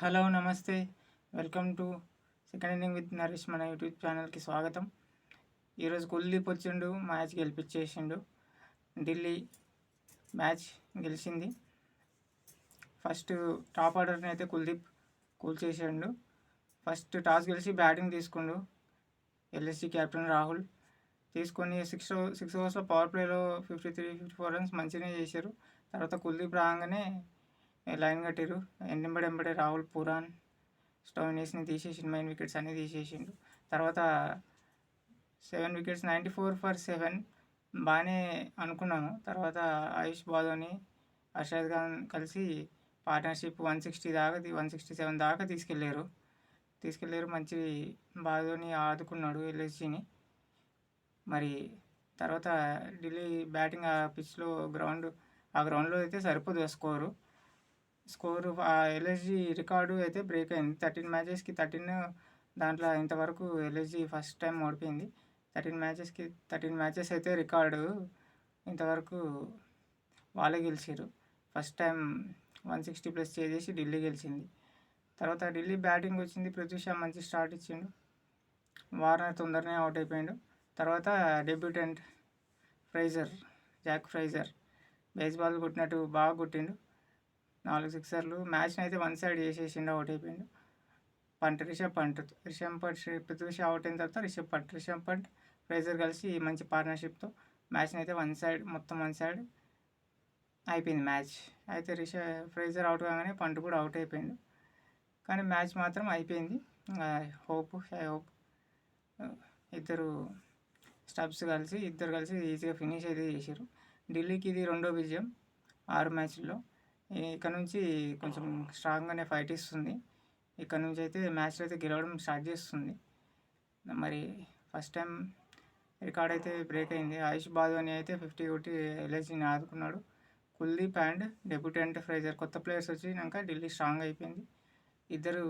Hello నమస్తే. Welcome to second inning with Naresh మన YouTube ఛానల్కి స్వాగతం. ఈరోజు కుల్దీప్ వచ్చిండు, మ్యాచ్ గెలిపించేసిండు. ఢిల్లీ మ్యాచ్ గెలిచింది. ఫస్ట్ టాప్ ఆర్డర్ని అయితే కుల్దీప్ కూల్చేసిండు. ఫస్ట్ టాస్ గెలిచి బ్యాటింగ్ తీసుకుండు ఎల్ఎస్జీ కెప్టెన్ రాహుల్. తీసుకొని సిక్స్ ఓవర్స్లో పవర్ ప్లేలో 54 రన్స్ మంచిగానే చేశారు. తర్వాత కుల్దీప్ రాగానే లైన్ కట్టిరు. ఎంబడే రాహుల్, పురాన్, స్టోయినిస్ని తీసేసిండు. మెయిన్ వికెట్స్ అన్నీ తీసేసిండు. తర్వాత 7 వికెట్స్ 94 ఫర్ 7 బాగానే అనుకున్నాము. తర్వాత ఆయుష్ బాదోని, అర్షద్ ఖాన్ కలిసి పార్ట్నర్షిప్ 167 దాకా తీసుకెళ్ళారు. మంచి బాదోని ఆదుకున్నాడు ఎల్ఎస్జీని. మరి తర్వాత ఢిల్లీ బ్యాటింగ్ ఆ పిచ్లో గ్రౌండ్లో అయితే సరిపోదు స్కోరు ఎల్ఎస్జీ రికార్డు అయితే బ్రేక్ అయింది. 13 మ్యాచెస్కి 13. దాంట్లో ఇంతవరకు ఎల్ఎస్జీ ఫస్ట్ టైం ఓడిపోయింది. 13 మ్యాచెస్ అయితే రికార్డు. ఇంతవరకు వాళ్ళే గెలిచారు. ఫస్ట్ టైం 160+ చేసి ఢిల్లీ గెలిచింది. తర్వాత ఢిల్లీ బ్యాటింగ్ వచ్చింది. పృథ్వీ షా మంచి స్టార్ట్ ఇచ్చిండు. వార్నర్ తొందరనే అవుట్ అయిపోయాడు. తర్వాత డెబ్యూటెంట్ జాక్ ఫ్రైజర్ బేస్బాల్ కొట్టినట్టు బాగా కొట్టిండు. 4 సిక్సర్లు. మ్యాచ్ని అయితే 1 side చేసేసిండు, out అయిపోయిండు. Rishabh పంట్ Prithvi Shah out అయిన తర్వాత రిషబ్ పంట్ ఫ్రైజర్ కలిసి మంచి పార్ట్నర్షిప్తో మ్యాచ్ని అయితే మొత్తం వన్ సైడ్ అయిపోయింది మ్యాచ్. అయితే ఫ్రైజర్ అవుట్ కాగానే పంట్ కూడా అవుట్ అయిపోయిండు. కానీ మ్యాచ్ మాత్రం అయిపోయింది. ఐ హోప్ ఇద్దరు కలిసి ఈజీగా ఫినిష్ అయితే చేశారు. ఢిల్లీకి ఇది 2వ విజయం 6 మ్యాచ్ల్లో. ఇక్కడ నుంచి కొంచెం స్ట్రాంగ్గానే ఫైట్ ఇస్తుంది. ఇక్కడ నుంచి అయితే మ్యాచ్లో అయితే గెలవడం స్టార్ట్ చేస్తుంది. మరి ఫస్ట్ టైం రికార్డ్ అయితే బ్రేక్ అయింది. ఆయుష్ బాదోని అయితే 50 కొట్టి ఎల్ఎస్జీని ఆదుకున్నాడు. కుల్దీప్ అండ్ డెబ్యూటెంట్ ఫ్రైజర్ కొత్త ప్లేయర్స్ వచ్చినాక ఢిల్లీ స్ట్రాంగ్ అయిపోయింది. ఇద్దరు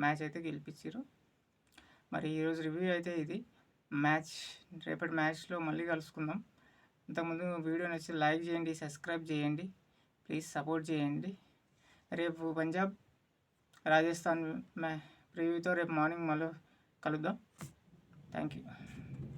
మ్యాచ్ అయితే గెలిపించారు. మరి ఈరోజు రివ్యూ అయితే ఇది. రేపటి మ్యాచ్లో మళ్ళీ కలుసుకుందాం. ఇంతకుముందు వీడియో నచ్చి లైక్ చేయండి, సబ్స్క్రైబ్ చేయండి, ప్లీజ్ సపోర్ట్ చేయండి. రేపు పంజాబ్ రాజస్థాన్ ప్రివ్యూతో రేపు మార్నింగ్ మళ్ళీ కలుద్దాం. Thank you.